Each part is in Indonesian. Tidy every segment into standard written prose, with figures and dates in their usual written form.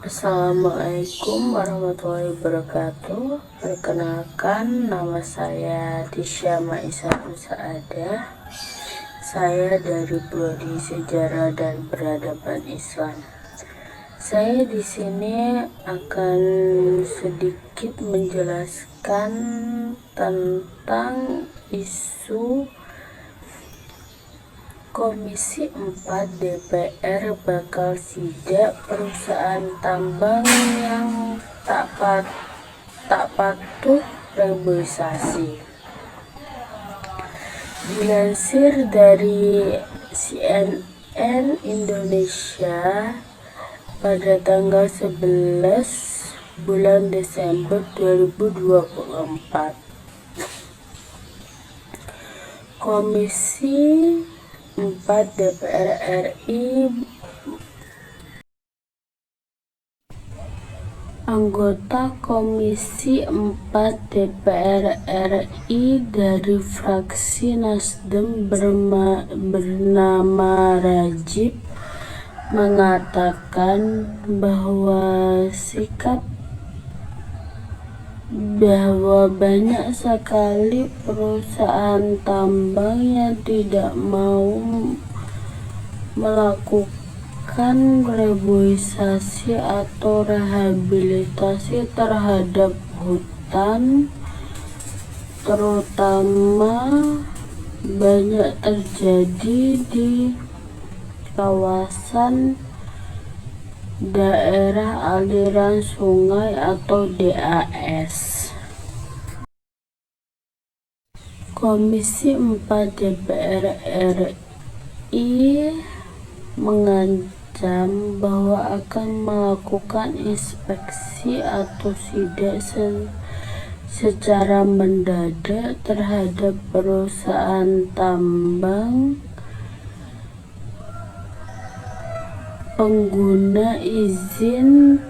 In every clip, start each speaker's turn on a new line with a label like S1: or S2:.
S1: Assalamualaikum warahmatullahi wabarakatuh. Perkenalkan, nama saya Tisha Maisa Saada. Saya dari Prodi Sejarah dan Peradaban Islam. Saya di sini akan sedikit menjelaskan tentang isu Komisi 4 DPR bakal sidak perusahaan tambang yang tak patuh reboisasi. Dilansir dari CNN Indonesia pada tanggal 11 bulan Desember 2024, Komisi 4 DPR RI, anggota Komisi 4 DPR RI dari fraksi Nasdem bernama Rajib mengatakan bahwa banyak sekali perusahaan tambang yang tidak mau melakukan reboisasi atau rehabilitasi terhadap hutan, terutama banyak terjadi di kawasan daerah aliran sungai atau DAS. Komisi 4 DPR RI mengancam bahwa akan melakukan inspeksi atau sidak secara mendadak terhadap perusahaan tambang pengguna izin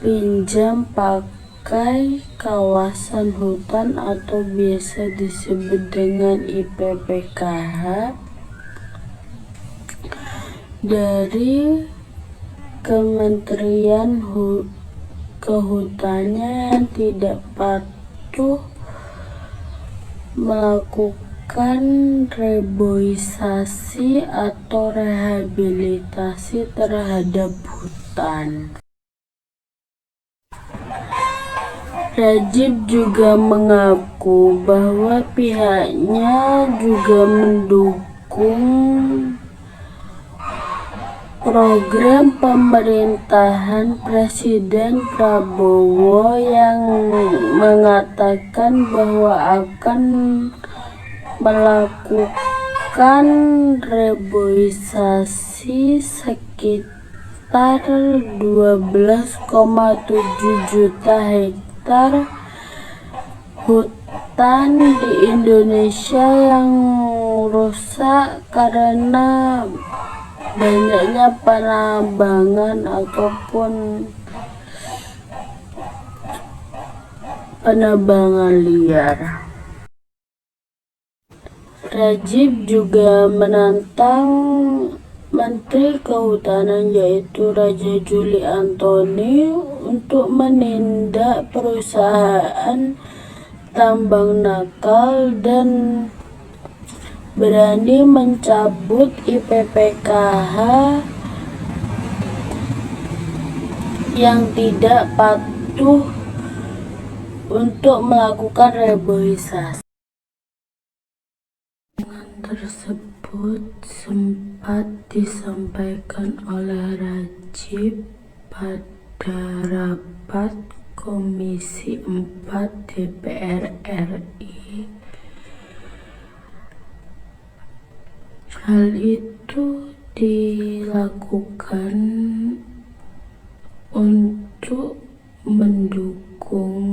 S1: pinjam pakai kawasan hutan atau biasa disebut dengan IPPKH dari Kementerian Kehutanan yang tidak patuh melakukan reboisasi atau rehabilitasi terhadap hutan. Rajib juga mengaku bahwa pihaknya juga mendukung program pemerintahan Presiden Prabowo yang mengatakan bahwa akan melakukan reboisasi sekitar 12,7 juta hektar hutan di Indonesia yang rusak karena banyaknya penambangan ataupun penambangan liar. Rajib juga menantang Menteri Kehutanan yaitu Raja Juli Antoni untuk menindak perusahaan tambang nakal dan berani mencabut IPPKH yang tidak patuh untuk melakukan reboisasi. Tersebut sempat disampaikan oleh Rajib pada rapat Komisi 4 DPR RI. Hal itu dilakukan untuk mendukung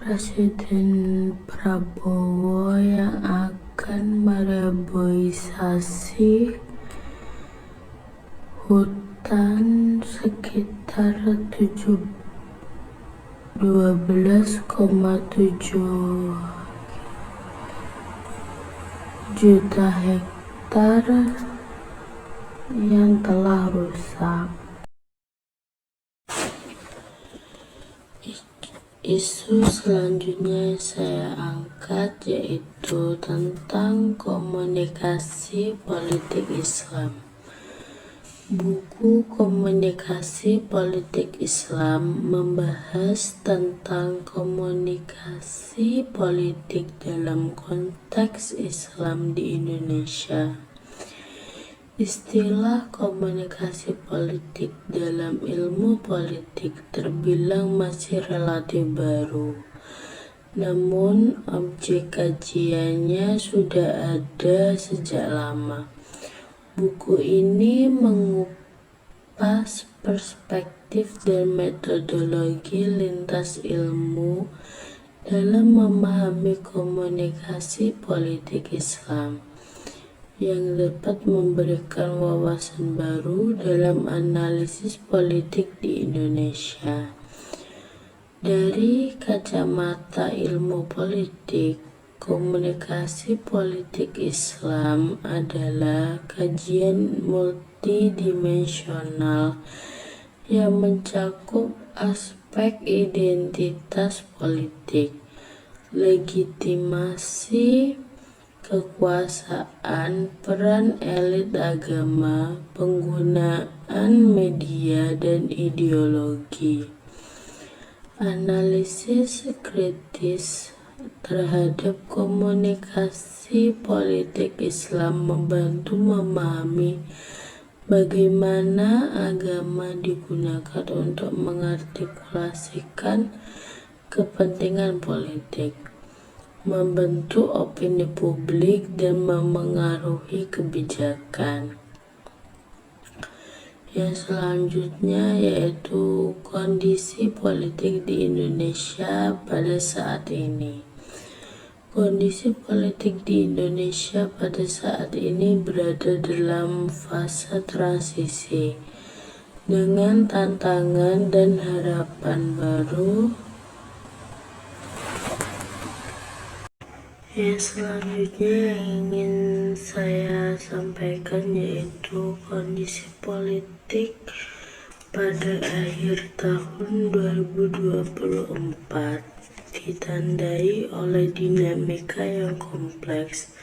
S1: Presiden Prabowo yang akan mereboisasi hutan sekitar 17 12,7 juta hektar yang telah rusak. Isu selanjutnya saya angkat yaitu tentang komunikasi politik Islam. Buku Komunikasi Politik Islam membahas tentang komunikasi politik dalam konteks Islam di Indonesia. Istilah komunikasi politik dalam ilmu politik terbilang masih relatif baru. Namun, objek kajiannya sudah ada sejak lama. Buku ini mengupas perspektif dan metodologi lintas ilmu dalam memahami komunikasi politik Islam, yang dapat memberikan wawasan baru dalam analisis politik di Indonesia. Dari kacamata ilmu politik, komunikasi politik Islam adalah kajian multidimensional yang mencakup aspek identitas politik, legitimasi kekuasaan, peran elit agama, penggunaan media, dan ideologi. Analisis kritis terhadap komunikasi politik Islam membantu memahami bagaimana agama digunakan untuk mengartikulasikan kepentingan politik, membentuk opini publik, dan memengaruhi kebijakan. Yang selanjutnya yaitu kondisi politik di Indonesia pada saat ini. Kondisi politik di Indonesia pada saat ini berada dalam fase transisi dengan tantangan dan harapan baru. Yang selanjutnya yang ingin saya sampaikan yaitu kondisi politik pada akhir tahun 2024 ditandai oleh dinamika yang kompleks,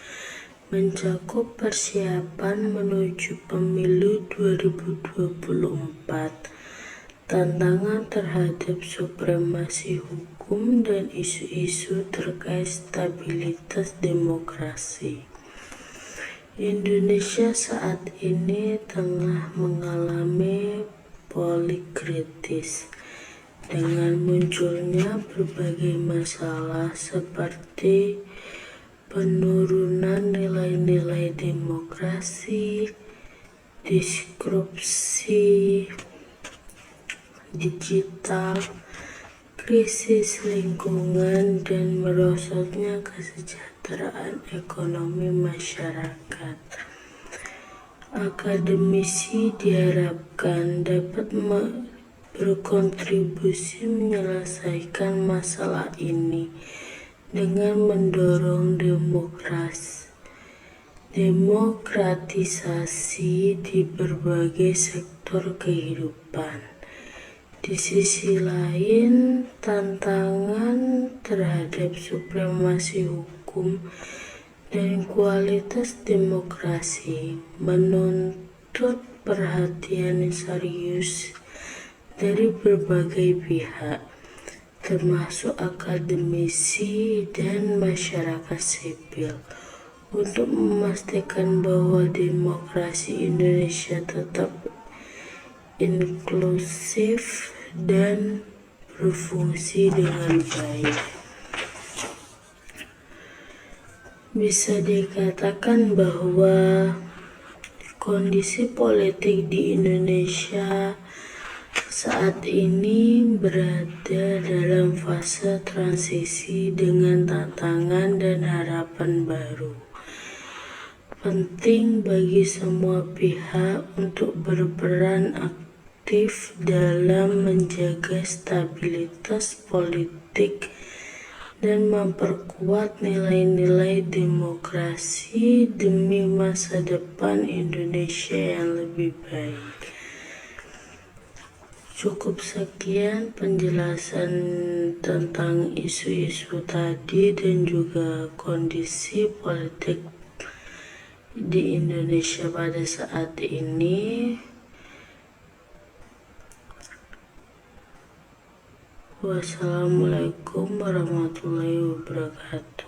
S1: mencakup persiapan menuju pemilu 2024, tantangan terhadap supremasi hukum, dan isu-isu terkait stabilitas demokrasi. Indonesia saat ini tengah mengalami polikritis dengan munculnya berbagai masalah seperti penurunan nilai-nilai demokrasi, disrupsi digital, krisis lingkungan, dan merosotnya kesejahteraan ekonomi masyarakat. Akademisi diharapkan dapat berkontribusi menyelesaikan masalah ini dengan mendorong demokratisasi di berbagai sektor kehidupan. Di sisi lain, tantangan terhadap supremasi hukum dan kualitas demokrasi menuntut perhatian serius dari berbagai pihak, termasuk akademisi dan masyarakat sipil, untuk memastikan bahwa demokrasi Indonesia tetap inklusif dan berfungsi dengan baik. Bisa dikatakan bahwa kondisi politik di Indonesia saat ini berada dalam fase transisi dengan tantangan dan harapan baru. Penting bagi semua pihak untuk berperan aktif dalam menjaga stabilitas politik dan memperkuat nilai-nilai demokrasi demi masa depan Indonesia yang lebih baik. Cukup sekian penjelasan tentang isu-isu tadi dan juga kondisi politik di Indonesia pada saat ini. Wassalamualaikum warahmatullahi wabarakatuh.